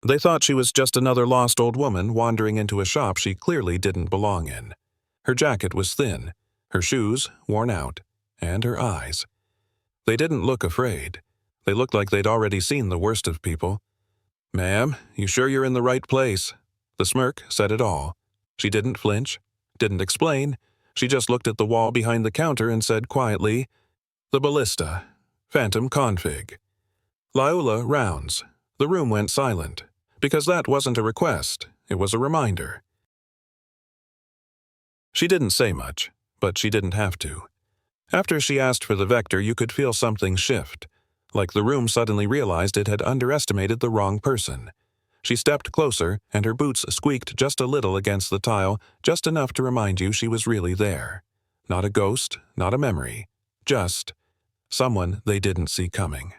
They thought she was just another lost old woman wandering into a shop she clearly didn't belong in. Her jacket was thin, her shoes worn out, and her eyes. They didn't look afraid. They looked like they'd already seen the worst of people. "Ma'am, you sure you're in the right place?" The smirk said it all. She didn't flinch, didn't explain. She just looked at the wall behind the counter and said quietly, "The ballista. Phantom config." Laula rounds. The room went silent. Because that wasn't a request, it was a reminder. She didn't say much, but she didn't have to. After she asked for the vector, you could feel something shift, like the room suddenly realized it had underestimated the wrong person. She stepped closer, and her boots squeaked just a little against the tile, just enough to remind you she was really there. Not a ghost, not a memory. Just someone they didn't see coming.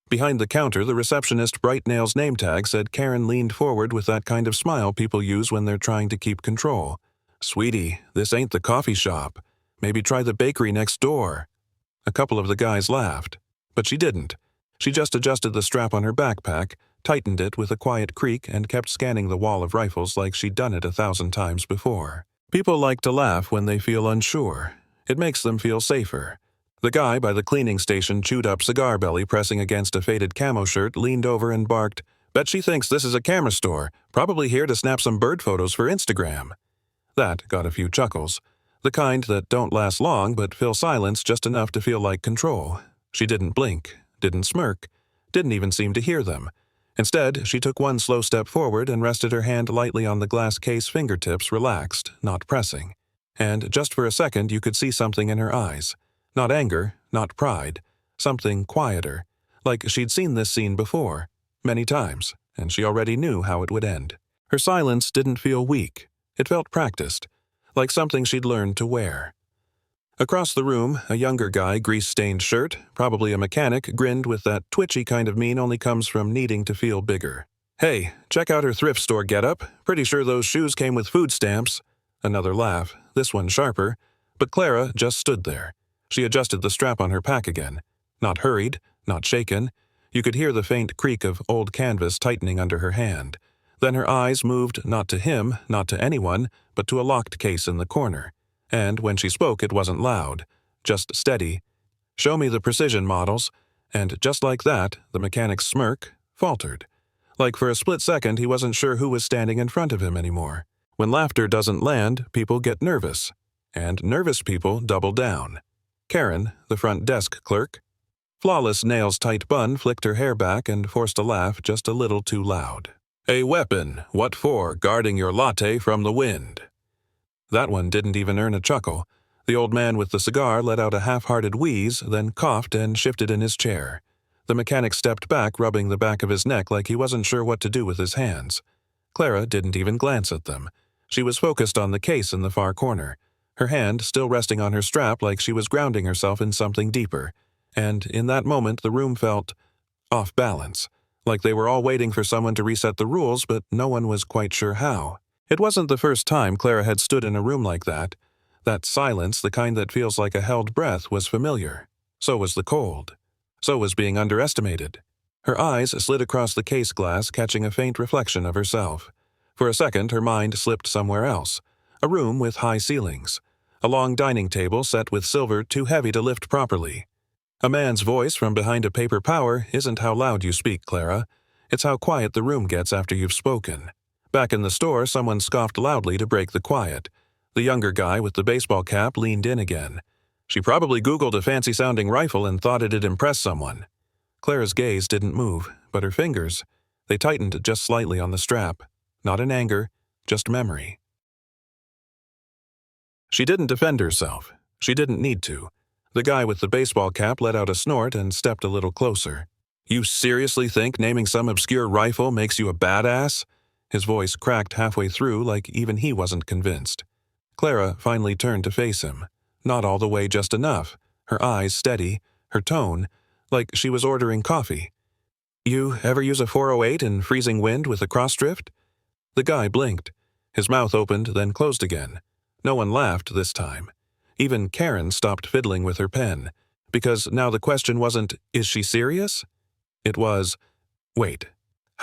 Behind the counter, the receptionist's bright nails name tag said Karen leaned forward with that kind of smile people use when they're trying to keep control. "Sweetie, this ain't the coffee shop. Maybe try the bakery next door." A couple of the guys laughed, but she didn't. She just adjusted the strap on her backpack, tightened it with a quiet creak, and kept scanning the wall of rifles like she'd done it 1,000 times before. People like to laugh when they feel unsure. It makes them feel safer. The guy by the cleaning station chewed up cigar belly pressing against a faded camo shirt leaned over and barked, "Bet she thinks this is a camera store, probably here to snap some bird photos for Instagram." That got a few chuckles. The kind that don't last long but fill silence just enough to feel like control. She didn't blink, didn't smirk, didn't even seem to hear them. Instead, she took one slow step forward and rested her hand lightly on the glass case, fingertips relaxed, not pressing. And just for a second you could see something in her eyes. Not anger, not pride. Something quieter. Like she'd seen this scene before, many times, and she already knew how it would end. Her silence didn't feel weak. It felt practiced, like something she'd learned to wear. Across the room, a younger guy, grease-stained shirt, probably a mechanic, grinned with that twitchy kind of mien only comes from needing to feel bigger. "Hey, check out her thrift store getup. Pretty sure those shoes came with food stamps." Another laugh, this one sharper, but Clara just stood there. She adjusted the strap on her pack again. Not hurried, not shaken. You could hear the faint creak of old canvas tightening under her hand. Then her eyes moved not to him, not to anyone, but to a locked case in the corner. And when she spoke, it wasn't loud, just steady. "Show me the precision models." And just like that, the mechanic's smirk faltered. Like for a split second, he wasn't sure who was standing in front of him anymore. When laughter doesn't land, people get nervous. And nervous people double down. Karen, the front desk clerk. Flawless nails-tight bun flicked her hair back and forced a laugh just a little too loud. "A weapon, what for, guarding your latte from the wind?" That one didn't even earn a chuckle. The old man with the cigar let out a half-hearted wheeze, then coughed and shifted in his chair. The mechanic stepped back, rubbing the back of his neck like he wasn't sure what to do with his hands. Clara didn't even glance at them. She was focused on the case in the far corner, her hand still resting on her strap like she was grounding herself in something deeper. And in that moment the room felt off balance, like they were all waiting for someone to reset the rules, but no one was quite sure how. It wasn't the first time Clara had stood in a room like that. That silence, the kind that feels like a held breath, was familiar. So was the cold. So was being underestimated. Her eyes slid across the case glass, catching a faint reflection of herself. For a second, her mind slipped somewhere else. A room with high ceilings. A long dining table set with silver too heavy to lift properly. A man's voice from behind a paper power isn't how loud you speak, Clara. It's how quiet the room gets after you've spoken. Back in the store, someone scoffed loudly to break the quiet. The younger guy with the baseball cap leaned in again. She probably Googled a fancy-sounding rifle and thought it'd impress someone. Clara's gaze didn't move, but her fingers, they tightened just slightly on the strap. Not in anger, just memory. She didn't defend herself. She didn't need to. The guy with the baseball cap let out a snort and stepped a little closer. "You seriously think naming some obscure rifle makes you a badass?" His voice cracked halfway through like even he wasn't convinced. Clara finally turned to face him. Not all the way, just enough. Her eyes steady, her tone, like she was ordering coffee. "You ever use a 408 in freezing wind with a cross-drift?" The guy blinked. His mouth opened, then closed again. No one laughed this time. Even Karen stopped fiddling with her pen, because now the question wasn't, is she serious? It was, wait,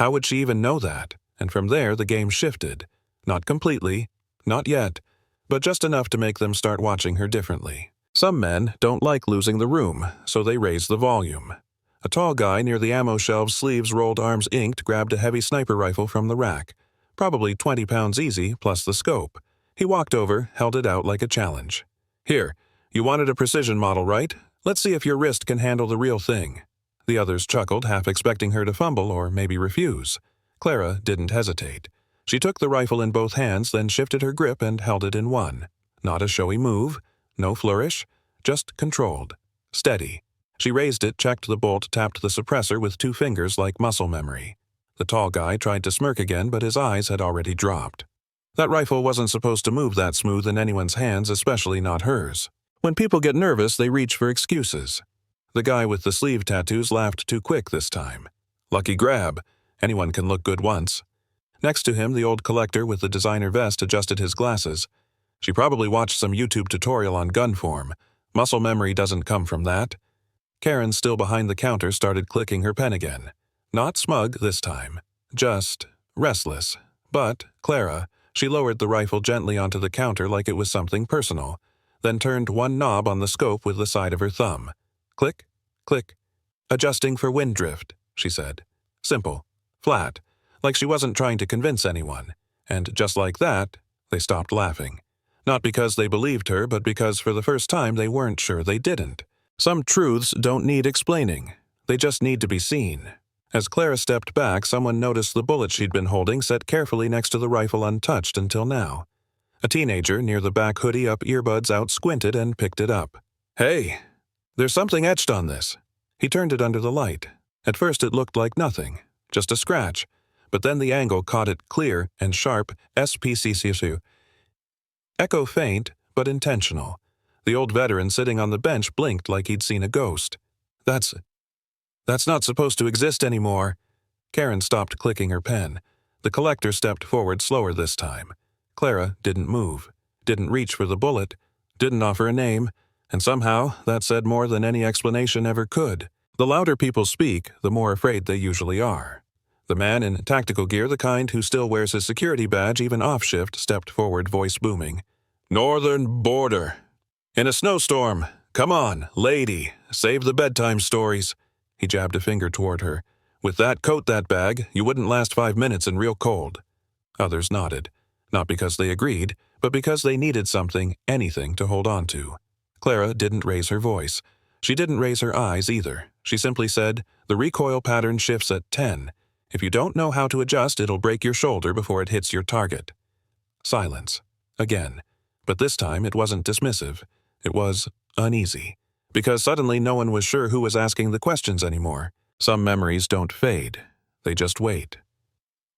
How would she even know that? And from there the game shifted. Not completely, not yet, but just enough to make them start watching her differently. Some men don't like losing the room, so they raise the volume. A tall guy near the ammo shelves, sleeves rolled, arms inked, grabbed a heavy sniper rifle from the rack. Probably 20 pounds easy, plus the scope. He walked over, held it out like a challenge. "Here, you wanted a precision model, right? Let's see if your wrist can handle the real thing." The others chuckled, half expecting her to fumble or maybe refuse. Clara didn't hesitate. She took the rifle in both hands, then shifted her grip and held it in one. Not a showy move, no flourish, just controlled. Steady. She raised it, checked the bolt, tapped the suppressor with 2 fingers like muscle memory. The tall guy tried to smirk again, but his eyes had already dropped. That rifle wasn't supposed to move that smooth in anyone's hands, especially not hers. When people get nervous, they reach for excuses. The guy with the sleeve tattoos laughed too quick this time. Lucky grab. Anyone can look good once. Next to him, the old collector with the designer vest adjusted his glasses. She probably watched some YouTube tutorial on gun form. Muscle memory doesn't come from that. Karen, still behind the counter, started clicking her pen again. Not smug this time. Just restless. But Clara, she lowered the rifle gently onto the counter like it was something personal, then turned one knob on the scope with the side of her thumb. Click, click. "Adjusting for wind drift," she said. Simple. Flat. Like she wasn't trying to convince anyone. And just like that, they stopped laughing. Not because they believed her, but because for the first time they weren't sure they didn't. Some truths don't need explaining. They just need to be seen. As Clara stepped back, someone noticed the bullet she'd been holding set carefully next to the rifle untouched until now. A teenager near the back, hoodie up, earbuds out, squinted and picked it up. "Hey, there's something etched on this." He turned it under the light. At first it looked like nothing, just a scratch, but then the angle caught it clear and sharp. SPCCU. Echo faint, but intentional. The old veteran sitting on the bench blinked like he'd seen a ghost. That's not supposed to exist anymore." Karen stopped clicking her pen. The collector stepped forward slower this time. Clara didn't move, didn't reach for the bullet, didn't offer a name, and somehow that said more than any explanation ever could. The louder people speak, the more afraid they usually are. The man in tactical gear, the kind who still wears his security badge even off shift, stepped forward, voice booming. "Northern border. In a snowstorm. Come on, lady, save the bedtime stories." He jabbed a finger toward her. "With that coat, that bag, you wouldn't last 5 minutes in real cold." Others nodded, not because they agreed, but because they needed something, anything to hold on to. Clara didn't raise her voice. She didn't raise her eyes either. She simply said, "The recoil pattern shifts at 10. If you don't know how to adjust, it'll break your shoulder before it hits your target." Silence. Again. But this time it wasn't dismissive. It was uneasy. Because suddenly no one was sure who was asking the questions anymore. Some memories don't fade. They just wait.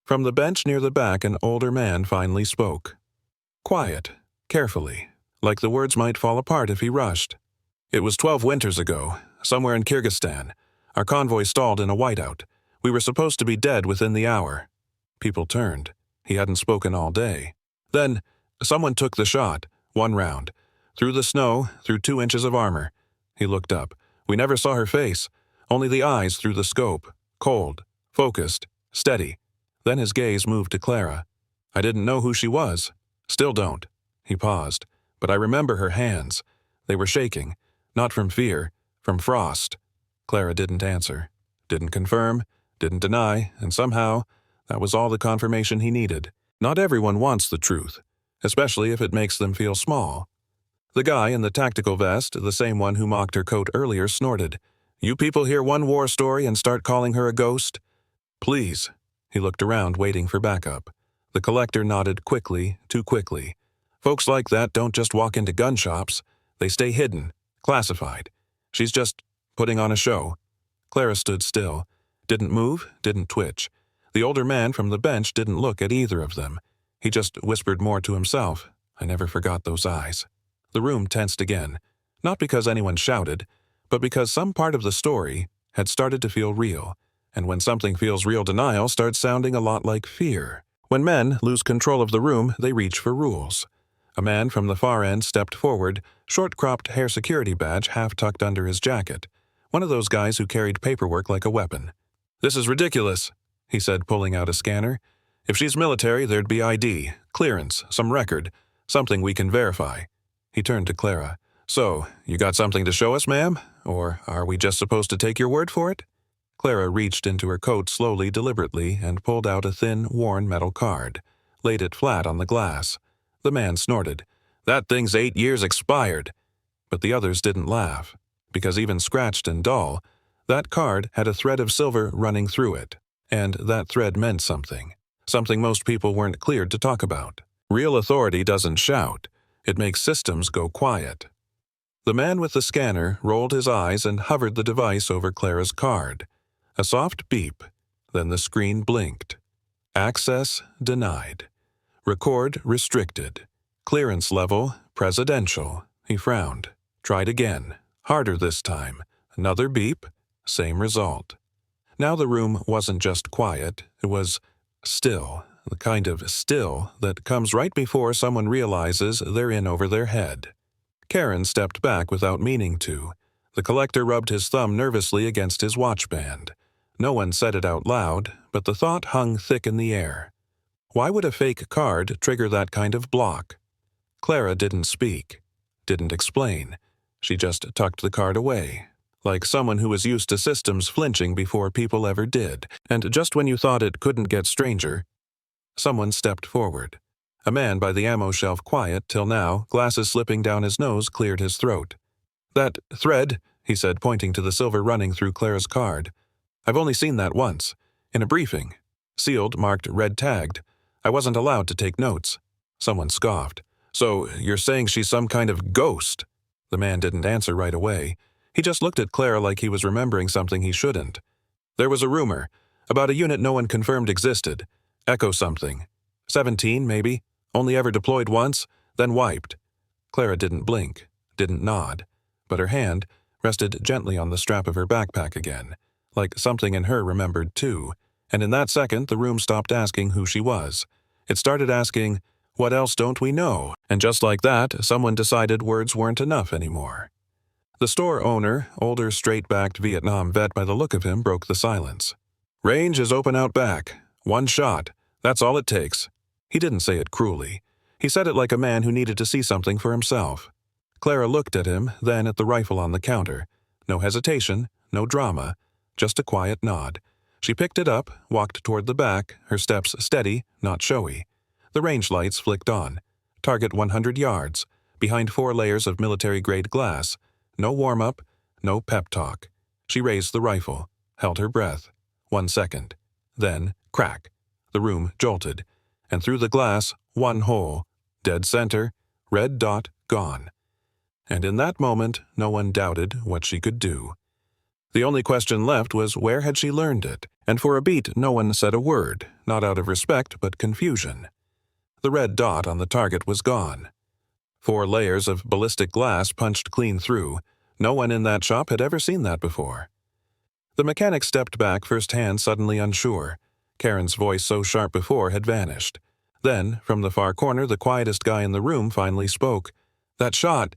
From the bench near the back, an older man finally spoke. Quiet, carefully, like the words might fall apart if he rushed. "It was 12 winters ago, somewhere in Kyrgyzstan. Our convoy stalled in a whiteout. We were supposed to be dead within the hour." People turned. He hadn't spoken all day. Then, someone took the shot, one round. Through the snow, through 2 inches of armor. He looked up. We never saw her face, only the eyes through the scope. Cold, focused, steady. Then his gaze moved to Clara. "I didn't know who she was. Still don't." He paused. "But I remember her hands. They were shaking. Not from fear, from frost." Clara didn't answer. Didn't confirm, didn't deny, and somehow, that was all the confirmation he needed. Not everyone wants the truth, especially if it makes them feel small. The guy in the tactical vest, the same one who mocked her coat earlier, snorted. "You people hear one war story and start calling her a ghost? Please." He looked around, waiting for backup. The collector nodded quickly, too quickly. "Folks like that don't just walk into gun shops. They stay hidden, classified. She's just putting on a show." Clara stood still. Didn't move, didn't twitch. The older man from the bench didn't look at either of them. He just whispered more to himself. "I never forgot those eyes." The room tensed again, not because anyone shouted, but because some part of the story had started to feel real. And when something feels real, denial starts sounding a lot like fear. When men lose control of the room, they reach for rules. A man from the far end stepped forward, short-cropped hair security badge half tucked under his jacket. One of those guys who carried paperwork like a weapon. "This is ridiculous," he said, pulling out a scanner. "If she's military, there'd be ID, clearance, some record, something we can verify." He turned to Clara. "So, you got something to show us, ma'am? Or are we just supposed to take your word for it?" Clara reached into her coat slowly, deliberately, and pulled out a thin, worn metal card, laid it flat on the glass. The man snorted. "That thing's 8 years expired." But the others didn't laugh, because even scratched and dull, that card had a thread of silver running through it, and that thread meant something most people weren't cleared to talk about. Real authority doesn't shout. It makes systems go quiet. The man with the scanner rolled his eyes and hovered the device over Clara's card. A soft beep, then the screen blinked. Access denied. Record restricted. Clearance level presidential. He frowned. Tried again. Harder this time. Another beep. Same result. Now the room wasn't just quiet. It was still. The kind of still that comes right before someone realizes they're in over their head. Karen stepped back without meaning to. The collector rubbed his thumb nervously against his watch band. No one said it out loud, but the thought hung thick in the air. Why would a fake card trigger that kind of block? Clara didn't speak, didn't explain. She just tucked the card away, like someone who was used to systems flinching before people ever did. And just when you thought it couldn't get stranger, someone stepped forward. A man by the ammo shelf, quiet till now, glasses slipping down his nose, cleared his throat. "That thread," he said, pointing to the silver running through Clara's card. "I've only seen that once. In a briefing. Sealed, marked red tagged. I wasn't allowed to take notes." Someone scoffed. "So, you're saying she's some kind of ghost?" The man didn't answer right away. He just looked at Clara like he was remembering something he shouldn't. "There was a rumor. About a unit no one confirmed existed. Echo something. 17, maybe. Only ever deployed once, then wiped." Clara didn't blink, didn't nod, but her hand rested gently on the strap of her backpack again, like something in her remembered too. And in that second, the room stopped asking who she was. It started asking, "What else don't we know?" And just like that, someone decided words weren't enough anymore. The store owner, older straight-backed Vietnam vet by the look of him, broke the silence. "Range is open out back. One shot. That's all it takes." He didn't say it cruelly. He said it like a man who needed to see something for himself. Clara looked at him, then at the rifle on the counter. No hesitation, no drama, just a quiet nod. She picked it up, walked toward the back, her steps steady, not showy. The range lights flicked on. Target 100 yards, behind 4 layers of military-grade glass. No warm-up, no pep talk. She raised the rifle, held her breath. 1 second. Then, crack. The room jolted. And through the glass, one hole, dead center, red dot gone. And in that moment, no one doubted what she could do. The only question left was where had she learned it, and for a beat no one said a word, not out of respect but confusion. The red dot on the target was gone. 4 layers of ballistic glass punched clean through. No one in that shop had ever seen that before. The mechanic stepped back, first hand suddenly unsure. Karen's voice, so sharp before, had vanished. Then, from the far corner, the quietest guy in the room finally spoke. "That shot,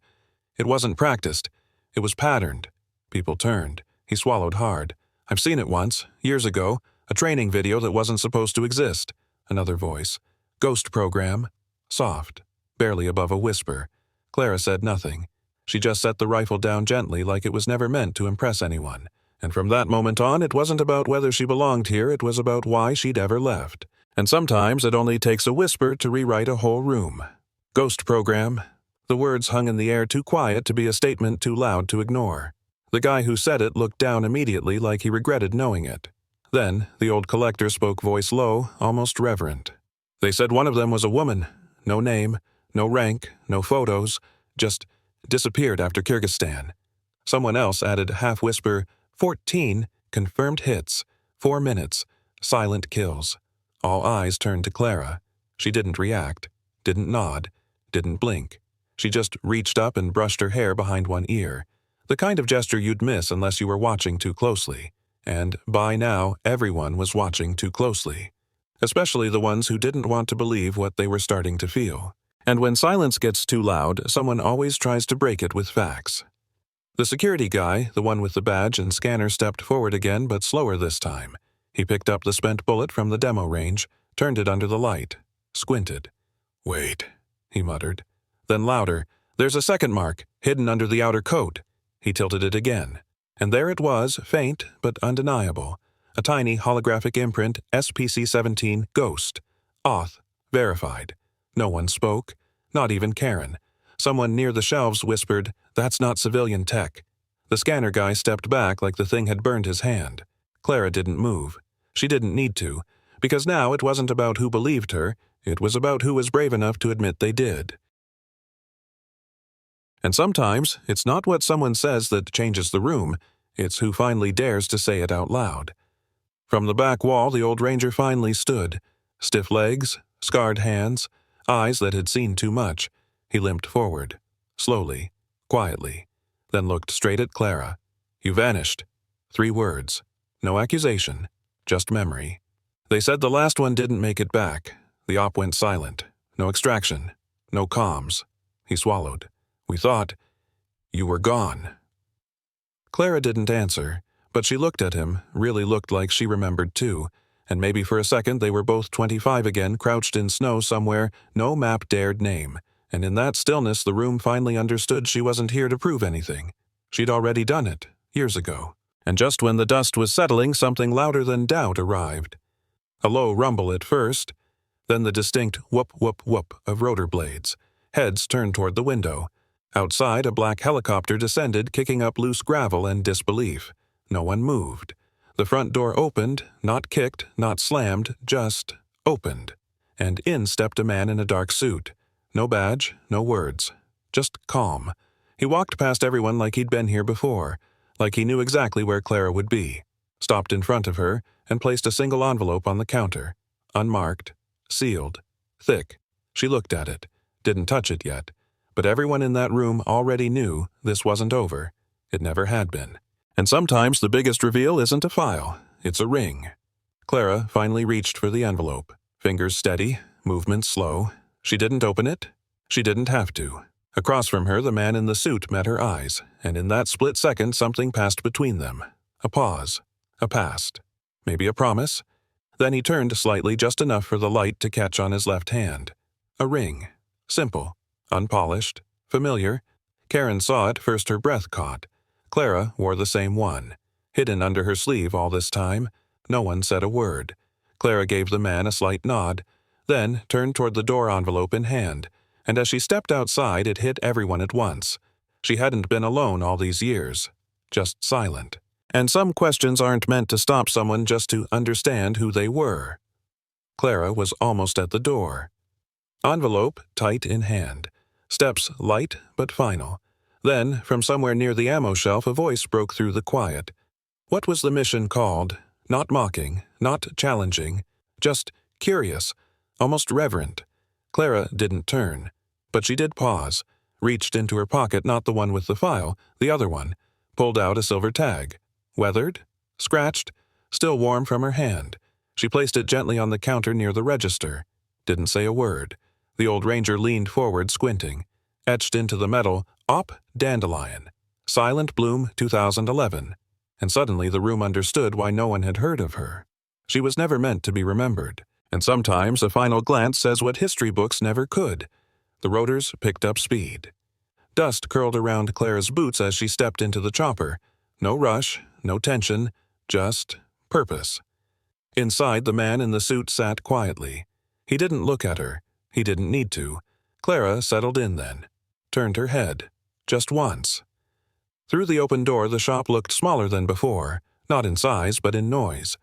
it wasn't practiced. It was patterned." People turned. He swallowed hard. "I've seen it once, years ago, a training video that wasn't supposed to exist." Another voice. "Ghost program." Soft, barely above a whisper. Clara said nothing. She just set the rifle down gently like it was never meant to impress anyone. And from that moment on, it wasn't about whether she belonged here, it was about why she'd ever left. And sometimes it only takes a whisper to rewrite a whole room. Ghost program. The words hung in the air, too quiet to be a statement too loud to ignore. The guy who said it looked down immediately like he regretted knowing it. Then, the old collector spoke, voice low, almost reverent. "They said one of them was a woman. No name, no rank, no photos, just disappeared after Kyrgyzstan." Someone else added, half-whisper, 14 confirmed hits, 4 minutes, silent kills. All eyes turned to Clara. She didn't react, didn't nod, didn't blink. She just reached up and brushed her hair behind one ear. The kind of gesture you'd miss unless you were watching too closely. And by now, everyone was watching too closely. Especially the ones who didn't want to believe what they were starting to feel. And when silence gets too loud, someone always tries to break it with facts. The security guy, the one with the badge and scanner, stepped forward again, but slower this time. He picked up the spent bullet from the demo range, turned it under the light, squinted. "Wait," he muttered. Then louder, "There's a second mark, hidden under the outer coat." He tilted it again. And there it was, faint but undeniable. A tiny holographic imprint, SPC-17 Ghost. Auth. Verified. No one spoke, not even Karen. Someone near the shelves whispered, "That's not civilian tech." The scanner guy stepped back like the thing had burned his hand. Clara didn't move. She didn't need to, because now it wasn't about who believed her, it was about who was brave enough to admit they did. And sometimes, it's not what someone says that changes the room, it's who finally dares to say it out loud. From the back wall, the old ranger finally stood. Stiff legs, scarred hands, eyes that had seen too much. He limped forward, slowly, quietly, then looked straight at Clara. "You vanished." 3 words. No accusation, just memory. They said the last one didn't make it back. The op went silent. No extraction. No comms. He swallowed. "We thought you were gone." Clara didn't answer, but she looked at him, really looked like she remembered too, and maybe for a second they were both 25 again, crouched in snow somewhere no map dared name, and in that stillness the room finally understood she wasn't here to prove anything. She'd already done it, years ago. And just when the dust was settling, something louder than doubt arrived. A low rumble at first, then the distinct whoop whoop whoop of rotor blades. Heads turned toward the window. Outside, a black helicopter descended, kicking up loose gravel and disbelief. No one moved. The front door opened, not kicked, not slammed, just opened. And in stepped a man in a dark suit. No badge, no words. Just calm. He walked past everyone like he'd been here before, like he knew exactly where Clara would be. Stopped in front of her and placed a single envelope on the counter. Unmarked. Sealed. Thick. She looked at it. Didn't touch it yet. But everyone in that room already knew this wasn't over. It never had been. And sometimes the biggest reveal isn't a file, it's a ring. Clara finally reached for the envelope. Fingers steady, movements slow. She didn't open it. She didn't have to. Across from her, the man in the suit met her eyes, and in that split second something passed between them. A pause. A past. Maybe a promise. Then he turned slightly, just enough for the light to catch on his left hand. A ring. Simple. Unpolished, familiar. Karen saw it, first her breath caught. Clara wore the same one. Hidden under her sleeve all this time. No one said a word. Clara gave the man a slight nod, then turned toward the door envelope in hand, and as she stepped outside it hit everyone at once. She hadn't been alone all these years. Just silent. And some questions aren't meant to stop someone just to understand who they were. Clara was almost at the door. Envelope tight in hand. Steps light but final. Then, from somewhere near the ammo shelf, a voice broke through the quiet. What was the mission called? Not mocking, not challenging, just curious, almost reverent. Clara didn't turn, but she did pause, reached into her pocket, not the one with the file, the other one, pulled out a silver tag. Weathered? Scratched? Still warm from her hand. She placed it gently on the counter near the register. Didn't say a word. The old ranger leaned forward, squinting. Etched into the metal, Op Dandelion. Silent Bloom 2011. And suddenly the room understood why no one had heard of her. She was never meant to be remembered. And sometimes a final glance says what history books never could. The rotors picked up speed. Dust curled around Clara's boots as she stepped into the chopper. No rush, no tension, just purpose. Inside, the man in the suit sat quietly. He didn't look at her. He didn't need to. Clara settled in then. Turned her head. Just once. Through the open door, the shop looked smaller than before, not in size but in noise.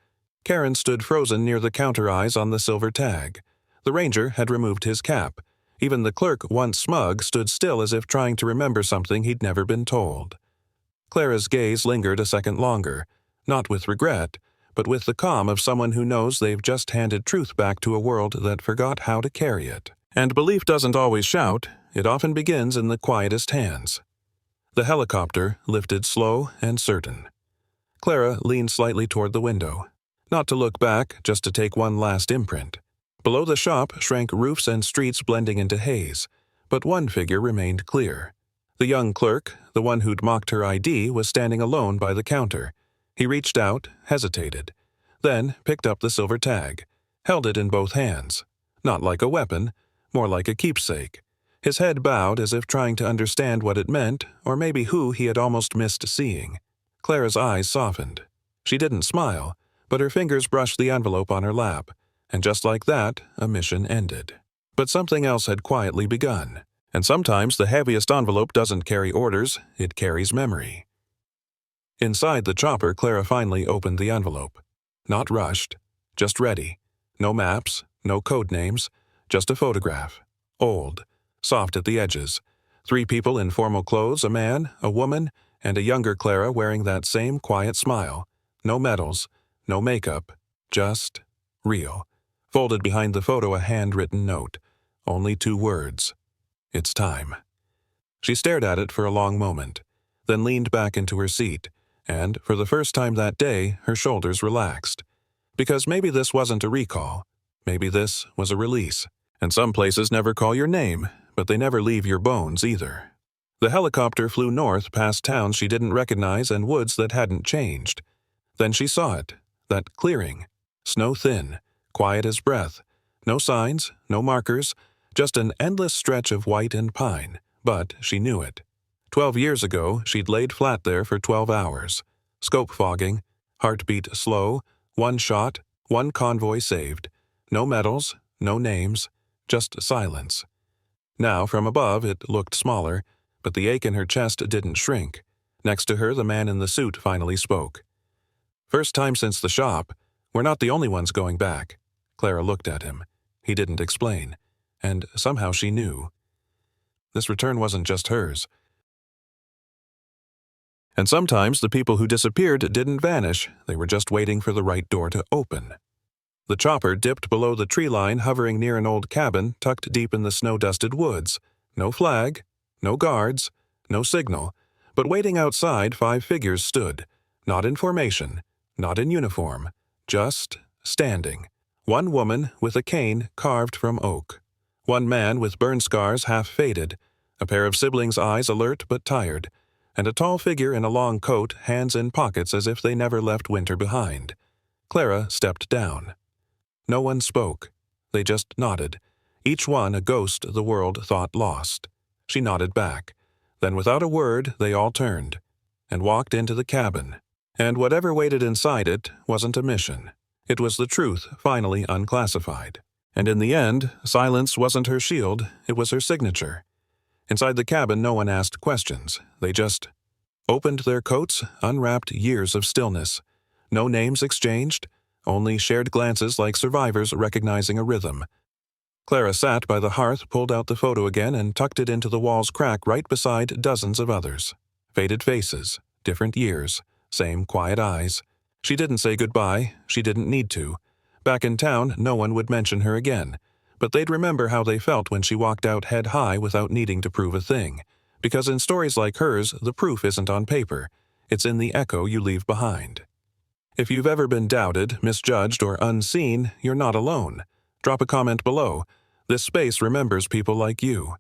Karen stood frozen near the counter, eyes on the silver tag. The ranger had removed his cap. Even the clerk, once smug, stood still as if trying to remember something he'd never been told. Clara's gaze lingered a second longer, not with regret, but with the calm of someone who knows they've just handed truth back to a world that forgot how to carry it. And belief doesn't always shout, it often begins in the quietest hands. The helicopter lifted slow and certain. Clara leaned slightly toward the window. Not to look back, just to take one last imprint. Below the shop shrank roofs and streets blending into haze, but one figure remained clear. The young clerk, the one who'd mocked her ID, was standing alone by the counter. He reached out, hesitated. then picked up the silver tag, held it in both hands, not like a weapon, more like a keepsake. His head bowed as if trying to understand what it meant, or maybe who he had almost missed seeing. Clara's eyes softened. She didn't smile, but her fingers brushed the envelope on her lap, and just like that, a mission ended. But something else had quietly begun, and sometimes the heaviest envelope doesn't carry orders, it carries memory. Inside the chopper, Clara finally opened the envelope. Not rushed, just ready. No maps, no code names, just a photograph. Old, soft at the edges. 3 people in formal clothes, a man, a woman, and a younger Clara wearing that same quiet smile. No medals, no makeup, just real. Folded behind the photo a handwritten note. Only 2 words. It's time. She stared at it for a long moment, then leaned back into her seat, and, for the first time that day, her shoulders relaxed. Because maybe this wasn't a recall. Maybe this was a release. And some places never call your name, but they never leave your bones either. The helicopter flew north past towns she didn't recognize and woods that hadn't changed. Then she saw it, that clearing, snow-thin, quiet as breath. No signs, no markers, just an endless stretch of white and pine, but she knew it. 12 years ago, she'd laid flat there for 12 hours. Scope fogging, heartbeat slow, 1 shot, 1 convoy saved. No medals, no names, just silence. Now, from above, it looked smaller, but the ache in her chest didn't shrink. Next to her, the man in the suit finally spoke. First time since the shop. We're not the only ones going back. Clara looked at him. He didn't explain, and somehow she knew. This return wasn't just hers. And sometimes the people who disappeared didn't vanish, they were just waiting for the right door to open. The chopper dipped below the tree line, hovering near an old cabin tucked deep in the snow-dusted woods. No flag, no guards, no signal, but waiting outside 5 figures stood, not in formation, not in uniform, just standing. 1 woman with a cane carved from oak. 1 man with burn scars half faded, a pair of siblings' eyes alert but tired, and a tall figure in a long coat, hands in pockets as if they never left winter behind. Clara stepped down. No one spoke. They just nodded, each one a ghost the world thought lost. She nodded back. Then without a word, they all turned and walked into the cabin. And whatever waited inside it wasn't a mission. It was the truth, finally unclassified. And in the end, silence wasn't her shield, it was her signature. Inside the cabin, no one asked questions. They just opened their coats, unwrapped years of stillness. No names exchanged, only shared glances like survivors recognizing a rhythm. Clara sat by the hearth, pulled out the photo again, and tucked it into the wall's crack right beside dozens of others. Faded faces, different years, same quiet eyes. She didn't say goodbye, she didn't need to. Back in town, no one would mention her again, but they'd remember how they felt when she walked out head high without needing to prove a thing. Because in stories like hers, the proof isn't on paper, it's in the echo you leave behind. If you've ever been doubted, misjudged, or unseen, you're not alone. Drop a comment below. This space remembers people like you.